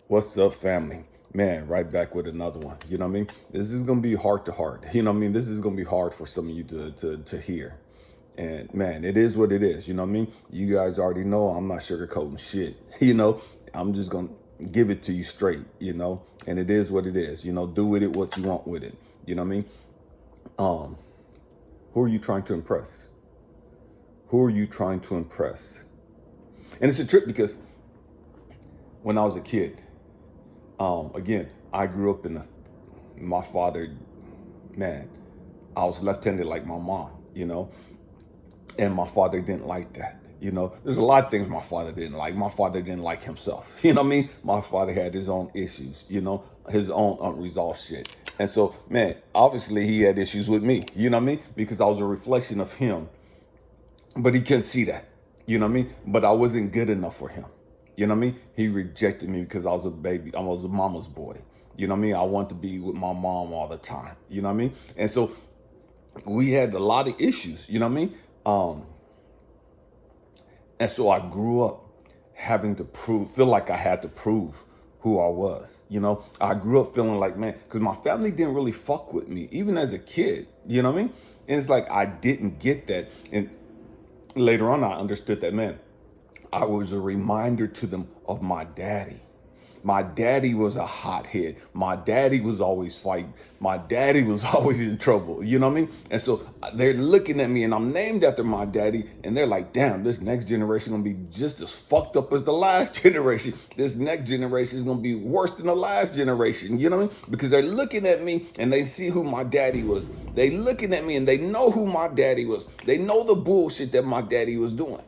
What's up, family? Man, right back with another one. You know what I mean? This is gonna be heart to heart. You know what I mean? This is gonna be hard for some of you to hear. And man, it is what it is. You know what I mean? You guys already know I'm not sugarcoating shit. I'm just gonna give it to you straight, and it is what it is. Do with it what you want with it. You know what I mean? Um, who are you trying to impress? Who are you trying to impress? And it's a trip because when I was a kid, again, I grew up my father, man, I was left-handed like my mom, and my father didn't like that. There's a lot of things my father didn't like. My father didn't like himself. You know what I mean? My father had his own issues, his own unresolved shit. And so, man, obviously he had issues with me, you know what I mean? Because I was a reflection of him, but he couldn't see that, you know what I mean? But I wasn't good enough for him. You know what I mean? He rejected me because I was a baby. I was a mama's boy. You know what I mean? I wanted to be with my mom all the time. You know what I mean? And so we had a lot of issues. You know what I mean? And so I grew up having to feel like I had to prove who I was. I grew up feeling like, man, because my family didn't really fuck with me, even as a kid. You know what I mean? And it's like I didn't get that. And later on, I understood that, man, I was a reminder to them of my daddy. My daddy was a hothead. My daddy was always fighting. My daddy was always in trouble. You know what I mean? And so they're looking at me, and I'm named after my daddy, and they're like, damn, this next generation is going to be just as fucked up as the last generation. This next generation is going to be worse than the last generation. You know what I mean? Because they're looking at me, and they see who my daddy was. They looking at me, and they know who my daddy was. They know the bullshit that my daddy was doing.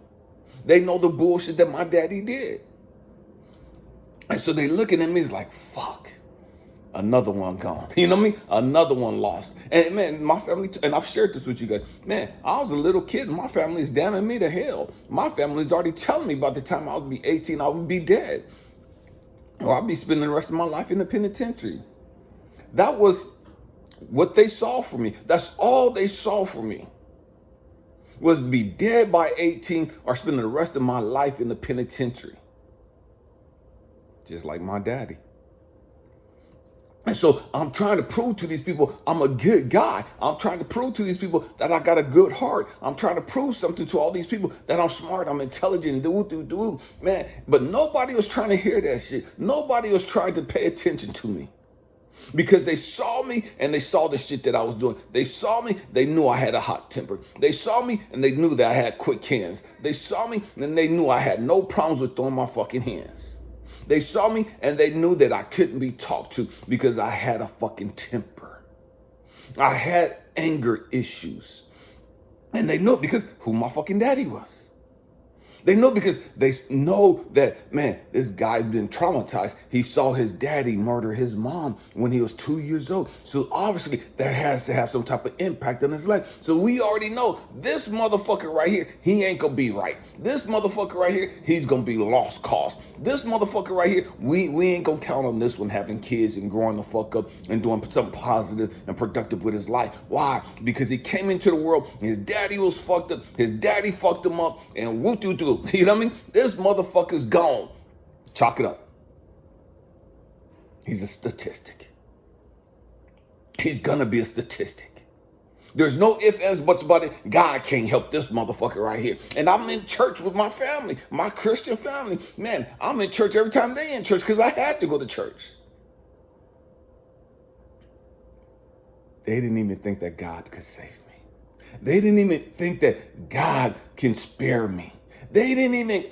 They know the bullshit that my daddy did. And so they looking at me, it's like, fuck, another one gone. You know what I mean? Another one lost. And man, my family, and I've shared this with you guys, man, I was a little kid and my family is damning me to hell. My family is already telling me by the time I would be 18, I would be dead. Or I'd be spending the rest of my life in the penitentiary. That was what they saw for me. That's all they saw for me. Was to be dead by 18 or spend the rest of my life in the penitentiary. Just like my daddy. And so I'm trying to prove to these people I'm a good guy. I'm trying to prove to these people that I got a good heart. I'm trying to prove something to all these people that I'm smart, I'm intelligent, man. But nobody was trying to hear that shit. Nobody was trying to pay attention to me. Because they saw me and they saw the shit that I was doing. They saw me, they knew I had a hot temper. They saw me and they knew that I had quick hands. They saw me and they knew I had no problems with throwing my fucking hands. They saw me and they knew that I couldn't be talked to because I had a fucking temper. I had anger issues. And they knew because who my fucking daddy was. They know because they know that, man, this guy's been traumatized. He saw his daddy murder his mom when he was 2 years old. So obviously that has to have some type of impact on his life. So we already know this motherfucker right here, he ain't gonna be right. This motherfucker right here, he's gonna be lost cause. This motherfucker right here, we ain't gonna count on this one having kids and growing the fuck up and doing something positive and productive with his life. Why? Because he came into the world, his daddy was fucked up, his daddy fucked him up, and woo-doo-doo. You know what I mean? This motherfucker's gone. Chalk it up. He's a statistic. He's gonna be a statistic. There's no ifs, ands, buts about it. God can't help this motherfucker right here. And I'm in church with my family, my Christian family. Man, I'm in church every time they in church because I had to go to church. They didn't even think that God could save me. They didn't even think that God can spare me. They didn't even,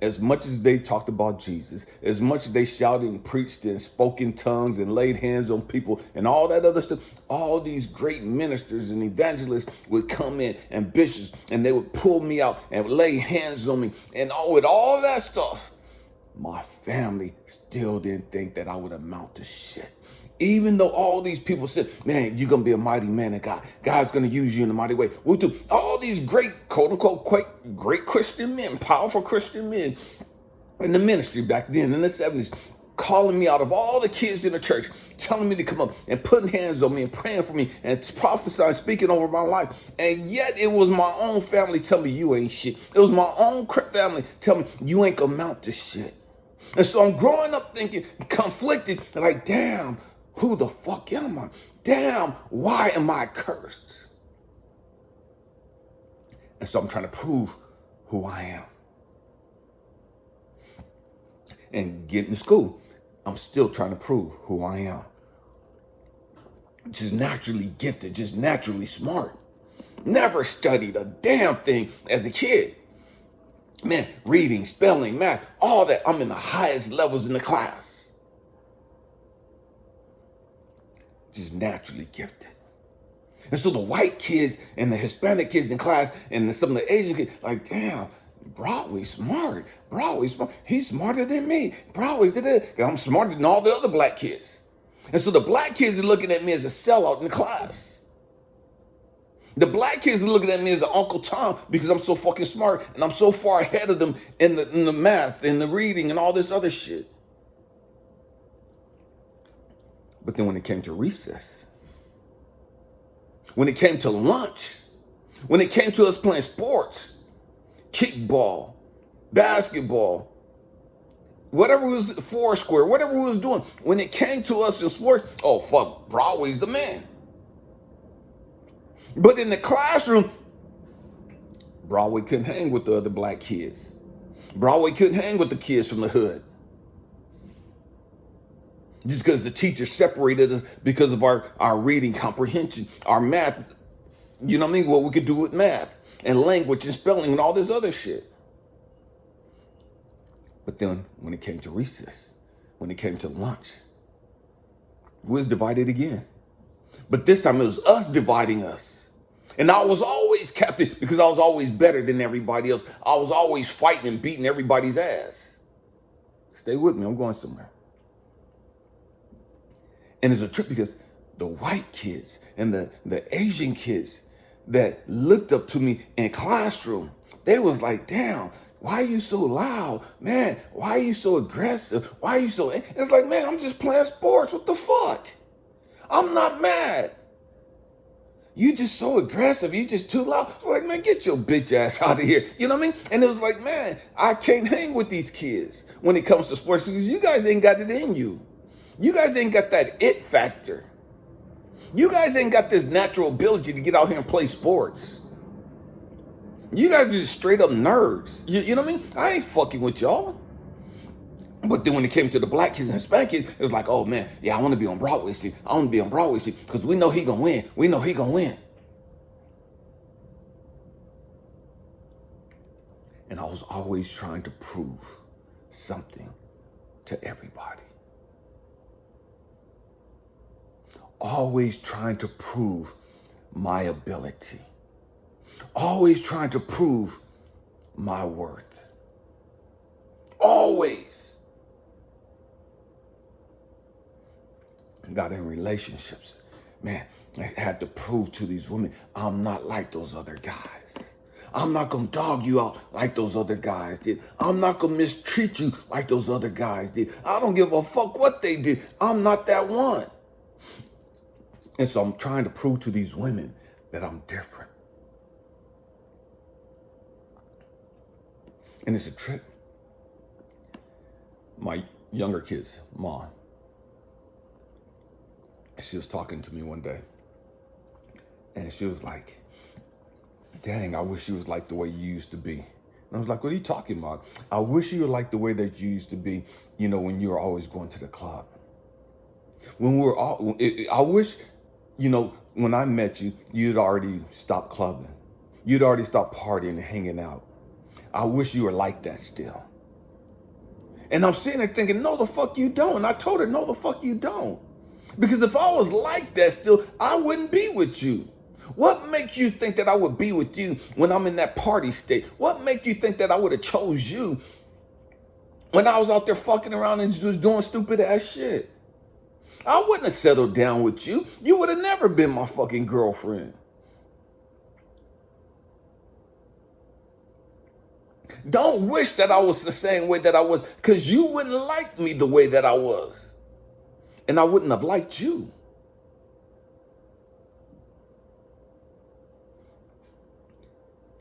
as much as they talked about Jesus, as much as they shouted and preached and spoke in tongues and laid hands on people and all that other stuff, all these great ministers and evangelists would come in and bishops and they would pull me out and lay hands on me and with all that stuff. My family still didn't think that I would amount to shit. Even though all these people said, man, you're going to be a mighty man of God. God's going to use you in a mighty way. We'll do all these great, quote unquote, great Christian men, powerful Christian men in the ministry back then in the 70s, calling me out of all the kids in the church, telling me to come up and putting hands on me and praying for me and prophesying, speaking over my life. And yet it was my own family telling me you ain't shit. It was my own family telling me you ain't going to amount to shit. And so I'm growing up thinking, conflicted, like, damn, who the fuck am I? Damn, why am I cursed? And so I'm trying to prove who I am. And getting to school, I'm still trying to prove who I am. Just naturally gifted, just naturally smart. Never studied a damn thing as a kid. Man, reading, spelling, math, all that. I'm in the highest levels in the class. Just naturally gifted. And so the white kids and the Hispanic kids in class and some of the Asian kids, like, damn, Broadway's smart. Broadway's smart. He's smarter than me. Broadway's did it. I'm smarter than all the other black kids. And so the black kids are looking at me as a sellout in the class. The black kids are looking at me as an Uncle Tom because I'm so fucking smart and I'm so far ahead of them in the math and the reading and all this other shit. But then when it came to recess, when it came to lunch, when it came to us playing sports, kickball, basketball, whatever was Foursquare, whatever we was doing, when it came to us in sports, oh fuck, Broadway's the man. But in the classroom, Broadway couldn't hang with the other black kids. Broadway couldn't hang with the kids from the hood. Just because the teacher separated us because of our reading comprehension, our math, you know what I mean? What we could do with math and language and spelling and all this other shit. But then when it came to recess, when it came to lunch, we was divided again. But this time it was us dividing us. And I was always captain because I was always better than everybody else. I was always fighting and beating everybody's ass. Stay with me, I'm going somewhere. And it's a trip because the white kids and the Asian kids that looked up to me in classroom, they was like, damn, why are you so loud? Man, why are you so aggressive? Why are you so... It's like, man, I'm just playing sports. What the fuck? I'm not mad. You just so aggressive. You just too loud. I'm like, man, get your bitch ass out of here. You know what I mean? And it was like, man, I can't hang with these kids when it comes to sports because you guys ain't got it in you. You guys ain't got that it factor. You guys ain't got this natural ability to get out here and play sports. You guys are just straight up nerds. You know what I mean? I ain't fucking with y'all. But then when it came to the black kids and Hispanic kids, it was like, oh man, yeah, I want to be on Broadway. See, I want to be on Broadway. See, because we know he gonna win. We know he gonna win. And I was always trying to prove something to everybody. Always trying to prove my ability. Always trying to prove my worth. Always. Got in relationships. Man, I had to prove to these women, I'm not like those other guys. I'm not going to dog you out like those other guys did. I'm not going to mistreat you like those other guys did. I don't give a fuck what they did. I'm not that one. And so I'm trying to prove to these women that I'm different. And it's a trip. My younger kids, mom, she was talking to me one day. And she was like, dang, I wish you was like the way you used to be. And I was like, what are you talking about? I wish you were like the way that you used to be, you know, when you were always going to the club. When we were all, I wish, you know, when I met you, you'd already stopped clubbing. You'd already stopped partying and hanging out. I wish you were like that still. And I'm sitting there thinking, no, the fuck you don't. And I told her, no, the fuck you don't. Because if I was like that still, I wouldn't be with you. What makes you think that I would be with you when I'm in that party state? What makes you think that I would have chose you when I was out there fucking around and just doing stupid ass shit? I wouldn't have settled down with you. You would have never been my fucking girlfriend. Don't wish that I was the same way that I was, because you wouldn't like me the way that I was. And I wouldn't have liked you.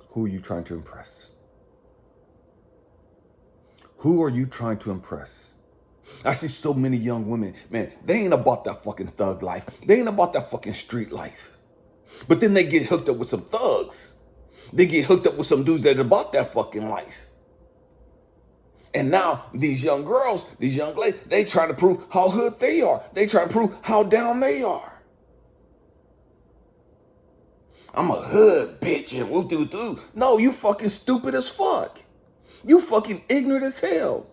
Who are you trying to impress? Who are you trying to impress? I see so many young women, man, they ain't about that fucking thug life. They ain't about that fucking street life. But then they get hooked up with some thugs. They get hooked up with some dudes that are about that fucking life. And now these young girls, these young ladies, they trying to prove how hood they are. They trying to prove how down they are. I'm a hood bitch and woo-doo-doo. No, you fucking stupid as fuck. You fucking ignorant as hell.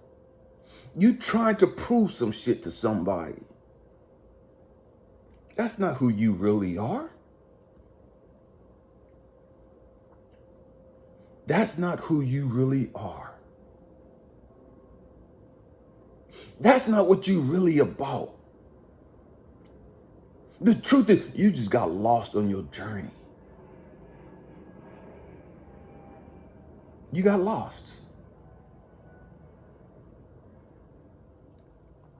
You trying to prove some shit to somebody. That's not who you really are. That's not who you really are. That's not what you really about. The truth is, you just got lost on your journey. You got lost.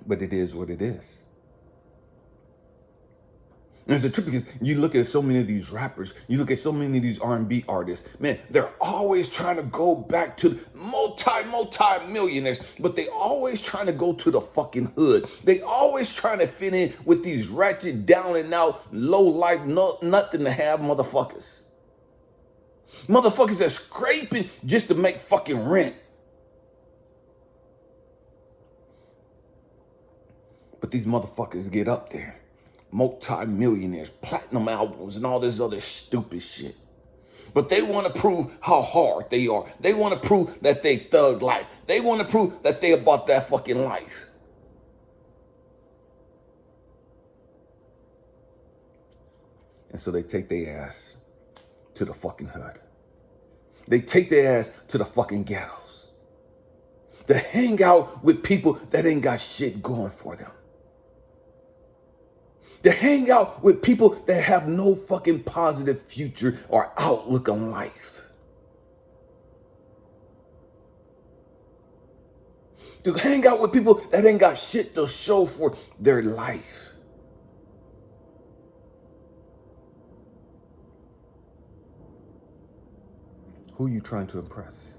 But it is what it is. And it's the truth because you look at so many of these rappers, you look at so many of these R&B artists, man, they're always trying to go back to multi-millionaires, but they always trying to go to the fucking hood. They always trying to fit in with these ratchet, down and out, low life, nothing to have motherfuckers. Motherfuckers that's scraping just to make fucking rent. But these motherfuckers get up there. Multi-millionaires, platinum albums, and all this other stupid shit. But they want to prove how hard they are. They want to prove that they thug life. They want to prove that they about that fucking life. And so they take their ass to the fucking hood. They take their ass to the fucking ghettos. To hang out with people that ain't got shit going for them. To hang out with people that have no fucking positive future or outlook on life. To hang out with people that ain't got shit to show for their life. Who are you trying to impress?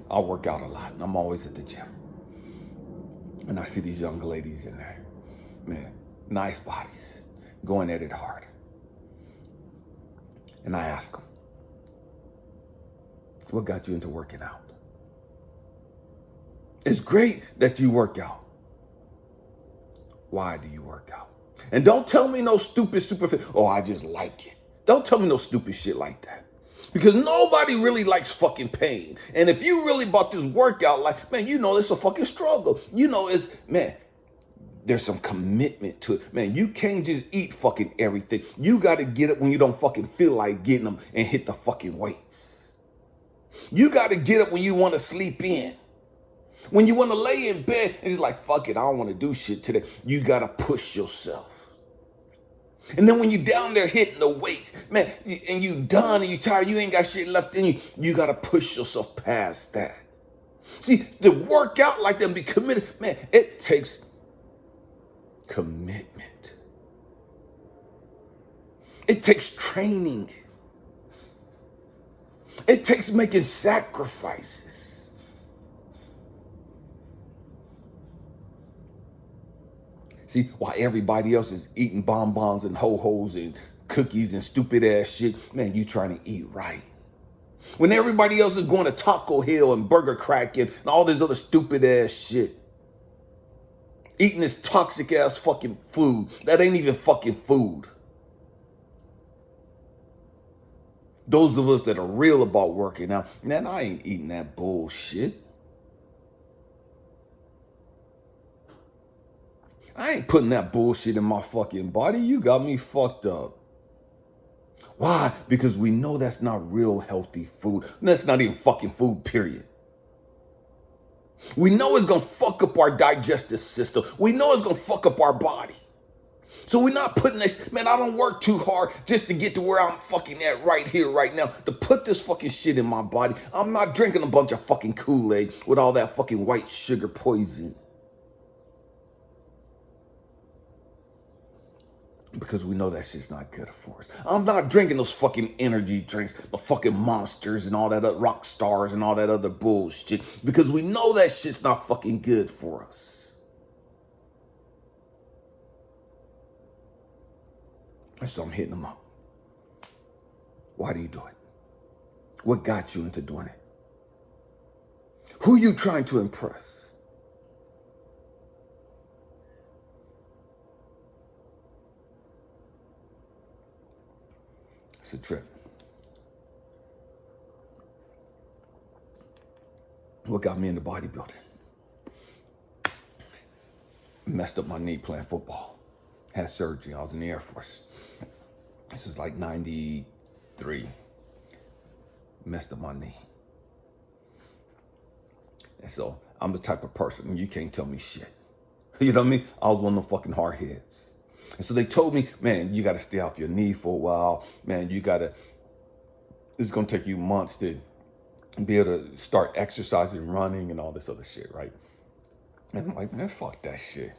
I work out a lot and I'm always at the gym. And I see these young ladies in there, man, nice bodies, going at it hard. And I ask them, what got you into working out? It's great that you work out. Why do you work out? And don't tell me no stupid superficial, oh, I just like it. Don't tell me no stupid shit like that. Because nobody really likes fucking pain. And if you really bought this workout, like, man, you know it's a fucking struggle. You know it's, man, there's some commitment to it. Man, you can't just eat fucking everything. You got to get up when you don't fucking feel like getting them and hit the fucking weights. You got to get up when you want to sleep in. When you want to lay in bed and it's like, fuck it, I don't want to do shit today. You got to push yourself. And then when you down there hitting the weights, man, and you done and you tired, you ain't got shit left in you, you got to push yourself past that. See, to work out like that and be committed, man, it takes commitment. It takes training. It takes making sacrifices. See, while everybody else is eating bonbons and ho-hos and cookies and stupid ass shit, man, you trying to eat right. When everybody else is going to Taco Hill and Burger Crack and all this other stupid ass shit. Eating this toxic ass fucking food that ain't even fucking food. Those of us that are real about working out, man, I ain't eating that bullshit. I ain't putting that bullshit in my fucking body. You got me fucked up. Why? Because we know that's not real healthy food. That's not even fucking food, period. We know it's going to fuck up our digestive system. We know it's going to fuck up our body. So we're not putting this, man, I don't work too hard just to get to where I'm fucking at right here, right now, to put this fucking shit in my body. I'm not drinking a bunch of fucking Kool-Aid with all that fucking white sugar poison. Because we know that shit's not good for us. I'm not drinking those fucking energy drinks, the fucking Monsters and all that other Rock Stars and all that other bullshit. Because we know that shit's not fucking good for us. And so I'm hitting them up. Why do you do it? What got you into doing it? Who are you trying to impress? It's a trip. What got me into bodybuilding? Messed up my knee playing football. Had surgery. I was in the Air Force. This is like 93. Messed up my knee. And so I'm the type of person, you can't tell me shit. You know what I mean? I was one of them fucking hard heads. And so they told me, man, you got to stay off your knee for a while. Man, it's going to take you months to be able to start exercising, running, and all this other shit, right? And I'm like, man, fuck that shit.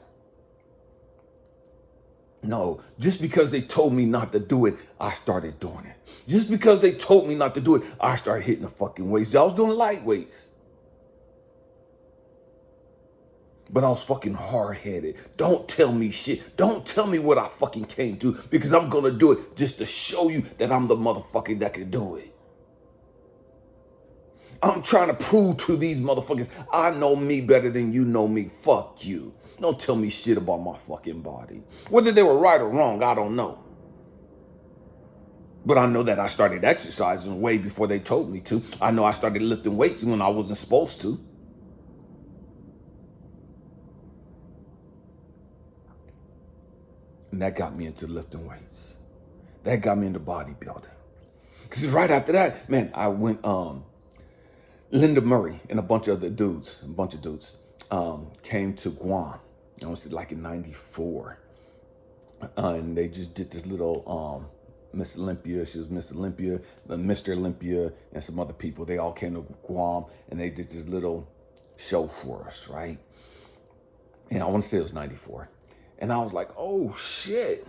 No, just because they told me not to do it, I started doing it. Just because they told me not to do it, I started hitting the fucking weights. I was doing light weights. But I was fucking hard-headed. Don't tell me shit. Don't tell me what I fucking can't do, because I'm going to do it just to show you that I'm the motherfucker that can do it. I'm trying to prove to these motherfuckers, I know me better than you know me. Fuck you. Don't tell me shit about my fucking body. Whether they were right or wrong, I don't know. But I know that I started exercising way before they told me to. I know I started lifting weights when I wasn't supposed to. And that got me into lifting weights. That got me into bodybuilding. Because right after that, man, I went, Linda Murray and a bunch of dudes came to Guam. I was like in 94. And they just did this little Miss Olympia. She was Miss Olympia, Mr. Olympia, and some other people. They all came to Guam and they did this little show for us, right? And I want to say it was 94. And I was like, oh shit.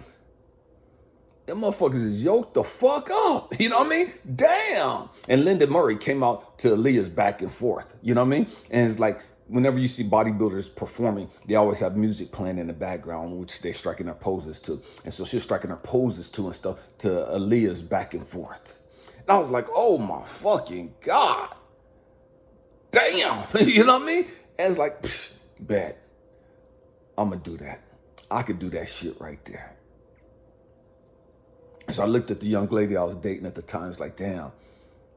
Them motherfuckers is yoked the fuck up. You know what I mean? Damn. And Linda Murray came out to Aaliyah's back and forth. You know what I mean? And it's like, whenever you see bodybuilders performing, they always have music playing in the background, which they're striking their poses to. And so she's striking her poses to and stuff to Aaliyah's back and forth. And I was like, oh my fucking God. Damn. You know what I mean? And it's like, bet. I'm going to do that. I could do that shit right there. So I looked at the young lady I was dating at the time. It's like, damn,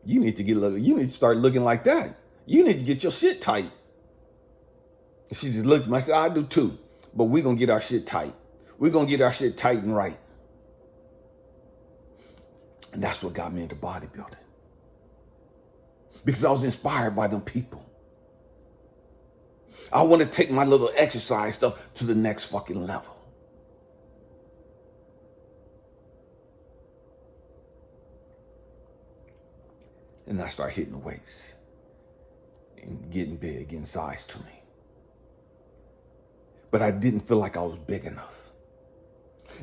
you need to start looking like that. You need to get your shit tight. And she just looked at me. I said, I do too. But we're going to get our shit tight. We're going to get our shit tight and right. And that's what got me into bodybuilding. Because I was inspired by them people. I want to take my little exercise stuff to the next fucking level. And I start hitting the weights and getting big, getting size to me. But I didn't feel like I was big enough.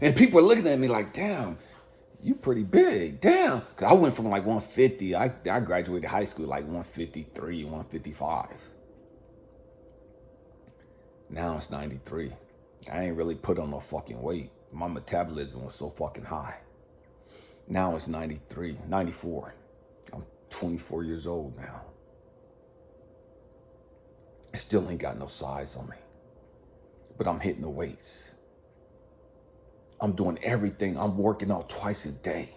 And people were looking at me like, damn, you pretty big, damn. Because I went from like 150, I graduated high school like 153, 155. Now it's 93. I ain't really put on no fucking weight. My metabolism was so fucking high. Now it's 93, 94. I'm 24 years old now. I still ain't got no size on me. But I'm hitting the weights. I'm doing everything. I'm working out twice a day.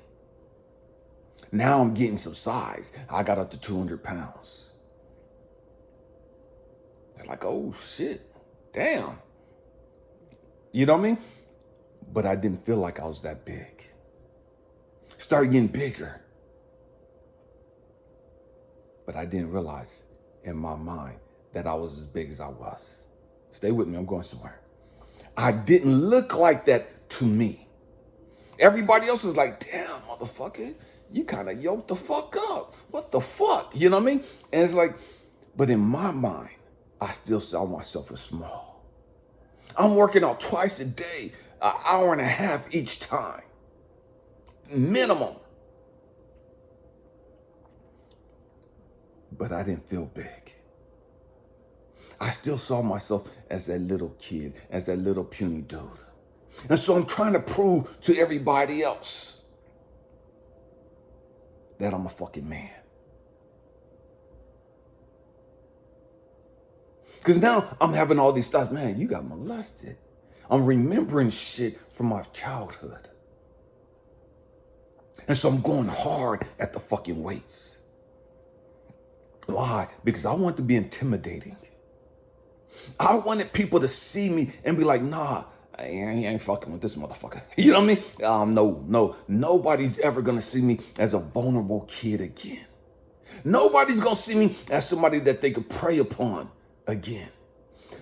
Now I'm getting some size. I got up to 200 pounds. It's like, oh shit. Damn. You know what I mean? But I didn't feel like I was that big. Started getting bigger. But I didn't realize in my mind that I was as big as I was. Stay with me, I'm going somewhere. I didn't look like that to me. Everybody else was like, damn, motherfucker, you kind of yoked the fuck up. What the fuck? You know what I mean? And it's like, but in my mind, I still saw myself as small. I'm working out twice a day. an hour and a half each time, minimum. But I didn't feel big. I still saw myself as that little kid, as that little puny dude. And so I'm trying to prove to everybody else that I'm a fucking man. Because now I'm having all these thoughts, man, you got molested. I'm remembering shit from my childhood. And so I'm going hard at the fucking weights. Why? Because I want to be intimidating. I wanted people to see me and be like, nah, I ain't fucking with this motherfucker. You know what I mean? No. Nobody's ever going to see me as a vulnerable kid again. Nobody's going to see me as somebody that they could prey upon again.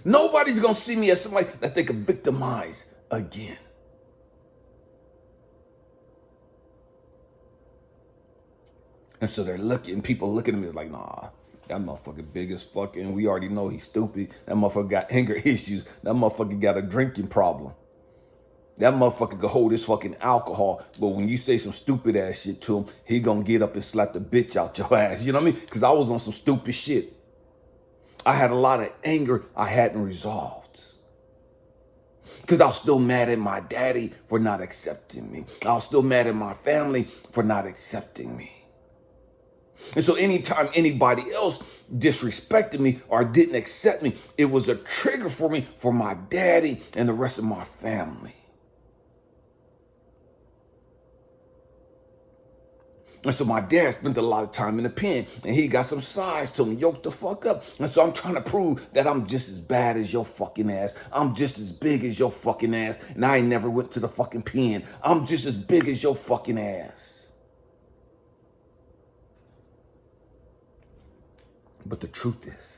Nobody's going to see me as somebody that they could victimize again. And so people looking at me is like, nah, that motherfucker big as fuck, and we already know he's stupid. That motherfucker got anger issues. That motherfucker got a drinking problem. That motherfucker could hold his fucking alcohol, but when you say some stupid ass shit to him, he gonna get up and slap the bitch out your ass. You know what I mean? Because I was on some stupid shit. I had a lot of anger I hadn't resolved. Because I was still mad at my daddy for not accepting me. I was still mad at my family for not accepting me. And so anytime anybody else disrespected me or didn't accept me, it was a trigger for me, for my daddy and the rest of my family. And so my dad spent a lot of time in the pen, and he got some size to him, yoked the fuck up. And so I'm trying to prove that I'm just as bad as your fucking ass. I'm just as big as your fucking ass, and I ain't never went to the fucking pen. I'm just as big as your fucking ass. But the truth is,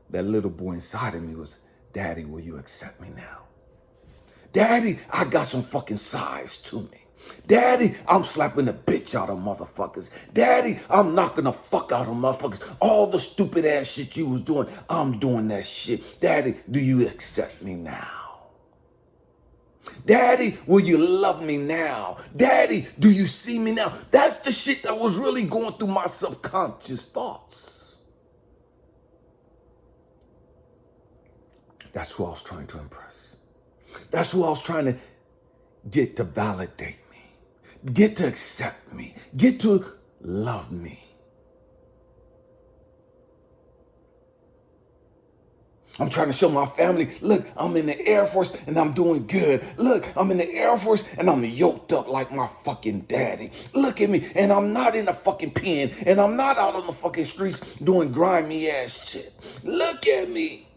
that little boy inside of me was, Daddy, will you accept me now? Daddy, I got some fucking size to me. Daddy, I'm slapping the bitch out of motherfuckers. Daddy, I'm knocking the fuck out of motherfuckers. All the stupid ass shit you was doing, I'm doing that shit. Daddy, do you accept me now? Daddy, will you love me now? Daddy, do you see me now? That's the shit that was really going through my subconscious thoughts. That's who I was trying to impress. That's who I was trying to get to validate me, get to accept me, get to love me. I'm trying to show my family, look, I'm in the Air Force and I'm doing good. Look, I'm in the Air Force and I'm yoked up like my fucking daddy. Look at me, and I'm not in the fucking pen, and I'm not out on the fucking streets doing grimy ass shit. Look at me.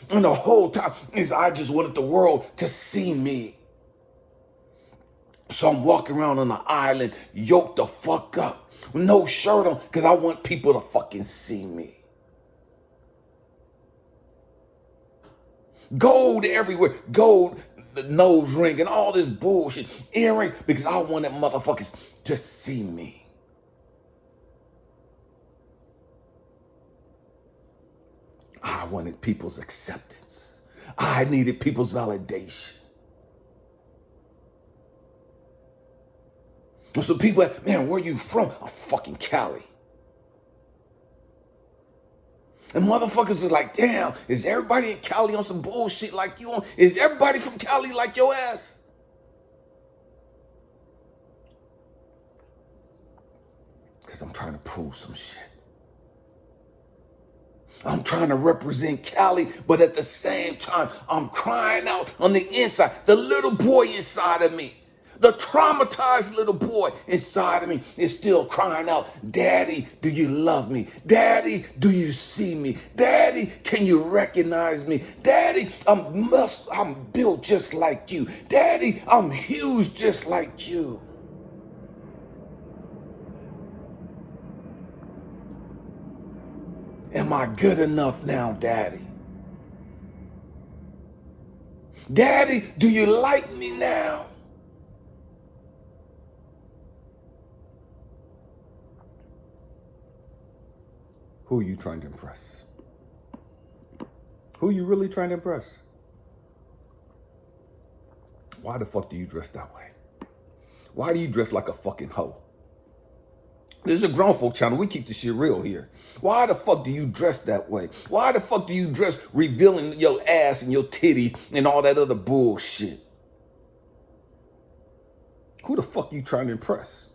And the whole time is I just wanted the world to see me. So I'm walking around on the island, yoked the fuck up, with no shirt on, because I want people to fucking see me. Gold everywhere, gold, the nose ring, and all this bullshit, earrings, because I wanted motherfuckers to see me. I wanted people's acceptance. I needed people's validation. And so people, man, where you from? I'm fucking Cali. And motherfuckers is like, damn, is everybody in Cali on some bullshit like you on? Is everybody from Cali like your ass? Because I'm trying to prove some shit. I'm trying to represent Cali, but at the same time, I'm crying out on the inside. The little boy inside of me, the traumatized little boy inside of me is still crying out, Daddy, do you love me? Daddy, do you see me? Daddy, can you recognize me? Daddy, I'm built just like you. Daddy, I'm huge just like you. Am I good enough now, Daddy? Daddy, do you like me now? Who are you trying to impress? Who are you really trying to impress? Why the fuck do you dress that way? Why do you dress like a fucking hoe? This is a grown folk channel. We keep the shit real here. Why the fuck do you dress that way? Why the fuck do you dress revealing your ass and your titties and all that other bullshit? Who the fuck you trying to impress?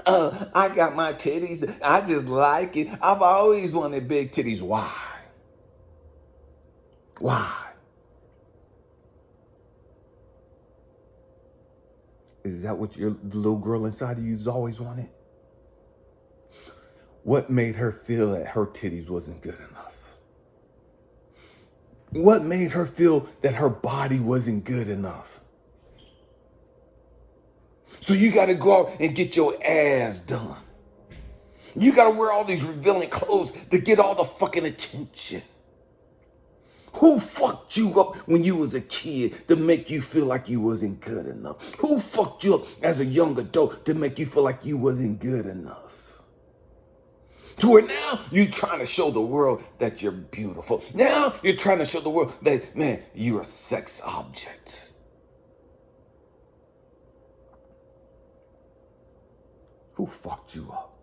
I got my titties. I just like it. I've always wanted big titties. Why? Why? Is that what your little girl inside of you's always wanted? What made her feel that her titties wasn't good enough? What made her feel that her body wasn't good enough? So you got to go out and get your ass done. You got to wear all these revealing clothes to get all the fucking attention. Who fucked you up when you was a kid to make you feel like you wasn't good enough? Who fucked you up as a young adult to make you feel like you wasn't good enough? To where now you're trying to show the world that you're beautiful. Now you're trying to show the world that, man, you're a sex object. Who fucked you up?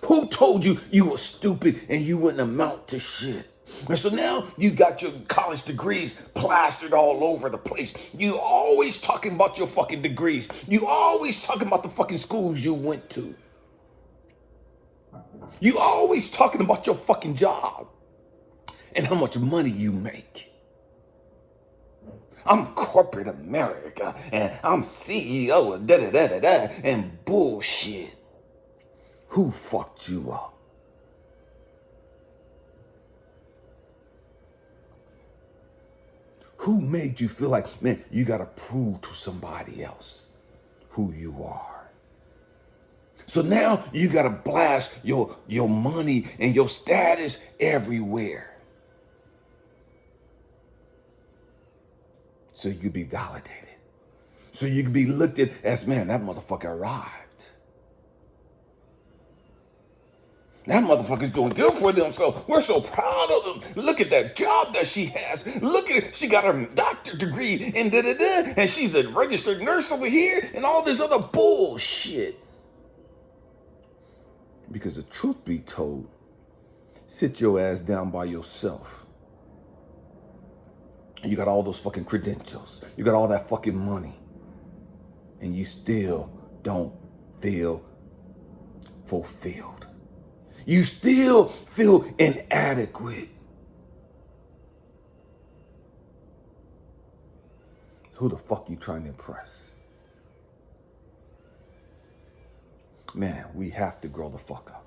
Who told you you were stupid and you wouldn't amount to shit? And so now you got your college degrees plastered all over the place. You always talking about your fucking degrees. You always talking about the fucking schools you went to. You always talking about your fucking job and how much money you make. I'm corporate America and I'm CEO of da-da-da-da-da and bullshit. Who fucked you up? Who made you feel like, man, you got to prove to somebody else who you are? So now you got to blast your money and your status everywhere. So you can be validated. So you can be looked at as, man, that motherfucker arrived. That motherfucker's doing good for themselves. We're so proud of them. Look at that job that she has. Look at it. She got her doctorate degree and da-da-da. And she's a registered nurse over here and all this other bullshit. Because the truth be told, sit your ass down by yourself. You got all those fucking credentials. You got all that fucking money. And you still don't feel fulfilled. You still feel inadequate. Who the fuck you trying to impress? Man, we have to grow the fuck up.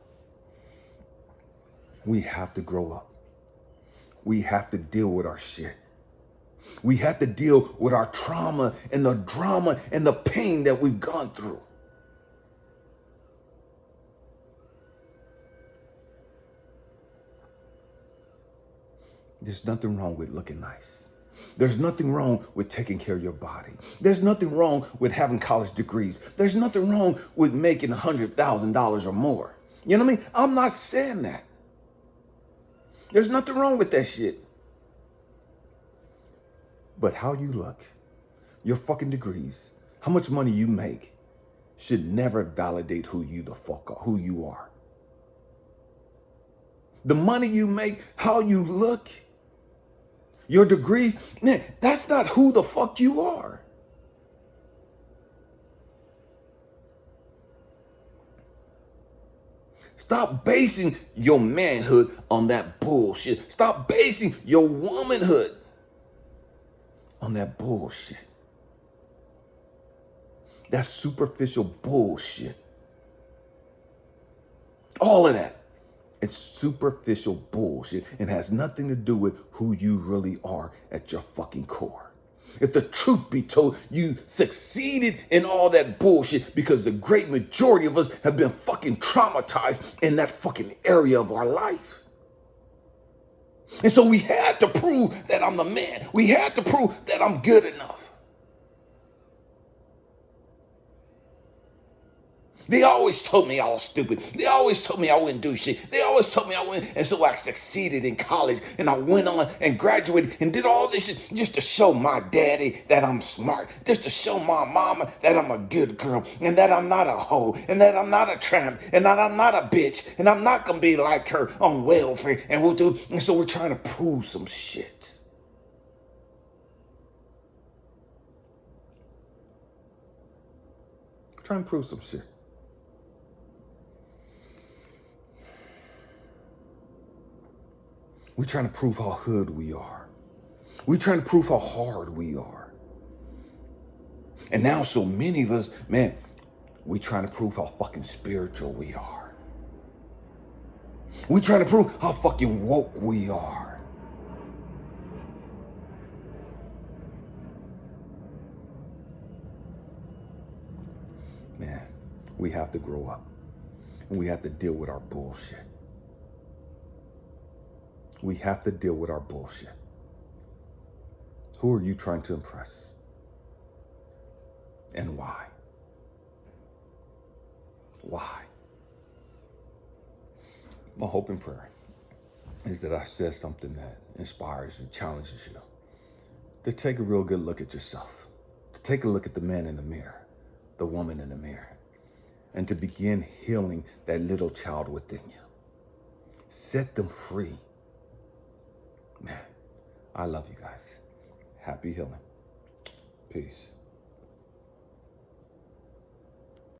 We have to grow up. We have to deal with our shit. We have to deal with our trauma and the drama and the pain that we've gone through. There's nothing wrong with looking nice. There's nothing wrong with taking care of your body. There's nothing wrong with having college degrees. There's nothing wrong with making $100,000 or more. You know what I mean? I'm not saying that. There's nothing wrong with that shit. But how you look, your fucking degrees, how much money you make should never validate who you the fuck are, who you are. The money you make, how you look, your degrees, man, that's not who the fuck you are. Stop basing your manhood on that bullshit. Stop basing your womanhood on that bullshit. That superficial bullshit. All of that. It's superficial bullshit and has nothing to do with who you really are at your fucking core. If the truth be told, you succeeded in all that bullshit because the great majority of us have been fucking traumatized in that fucking area of our life. And so we had to prove that I'm the man. We had to prove that I'm good enough. They always told me I was stupid. They always told me I wouldn't do shit. They always told me I wouldn't. And so I succeeded in college and I went on and graduated and did all this shit just to show my daddy that I'm smart, just to show my mama that I'm a good girl and that I'm not a hoe and that I'm not a tramp and that I'm not a bitch and I'm not going to be like her on welfare. And so we're trying to prove some shit. Trying to prove some shit. We're trying to prove how hood we are. We're trying to prove how hard we are. And now so many of us, man, we're trying to prove how fucking spiritual we are. We're trying to prove how fucking woke we are. Man, we have to grow up. And we have to deal with our bullshit. We have to deal with our bullshit. Who are you trying to impress? And why? Why? My hope and prayer is that I said something that inspires and challenges you to take a real good look at yourself, to take a look at the man in the mirror, the woman in the mirror, and to begin healing that little child within you. Set them free. Man, I love you guys. Happy healing. Peace.